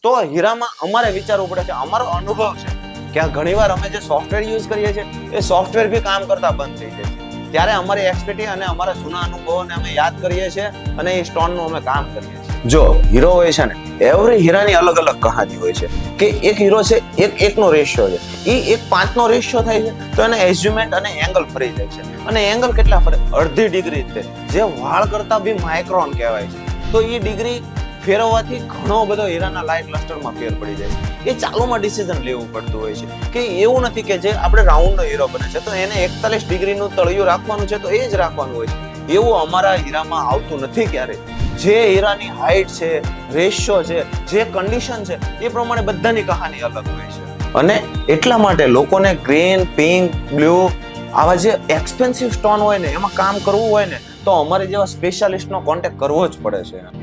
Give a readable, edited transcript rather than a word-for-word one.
તો હીરામાં અમારે વિચારવું પડે છે. અમારો અનુભવ છે કે આ ઘણીવાર અમે જે સોફ્ટવેર યુઝ કરીએ છીએ એ સોફ્ટવેર બી કામ કરતા બંધ થઈ જાય છે. ત્યારે અમારી એક્સપર્ટી અને અમારા જૂના અનુભવોને અમે યાદ કરીએ છીએ અને એ સ્ટોનનું અમે કામ કરીએ છીએ. જો હીરો હોય છે ને, એવરી હીરાની અલગ અલગ કહાની હોય છે કે એક હીરો છે એકનો રેશિયો છે, એ 5નો રેશિયો થાય છે તો એને એઝ્યુમેન્ટ અને એંગલ ફરી જાય છે. અને એંગલ કેટલા ફરે? અડધી ડિગ્રી છે, જે વાળ કરતા બી માઇક્રોન કહેવાય છે. તો એ ડિગ્રી ફેરવવાથી ઘણો બધો હીરાના લાઇટ લસ્ટરમાં ફેર પડી જાય છે. એ ચાલુમાં ડિસિઝન લેવું પડતું હોય છે કે એવું નથી કે જે આપણે રાઉન્ડનો હીરો બને છે તો એને 41 ડિગ્રીનું તળિયું રાખવાનું છે તો એ જ રાખવાનું હોય છે. એવું અમારા હીરામાં આવતું નથી ક્યારે. જે હીરાની હાઈટ છે, રેશિયો છે, જે કન્ડિશન છે એ પ્રમાણે બધાની કહાની અલગ હોય છે. અને એટલા માટે લોકોને ગ્રીન, પિંક, બ્લુ આવા જે એક્સપેન્સિવ સ્ટોન હોય ને એમાં કામ કરવું હોય ને તો અમારે જેવા સ્પેશિયાલિસ્ટનો કોન્ટેક્ટ કરવો જ પડે છે.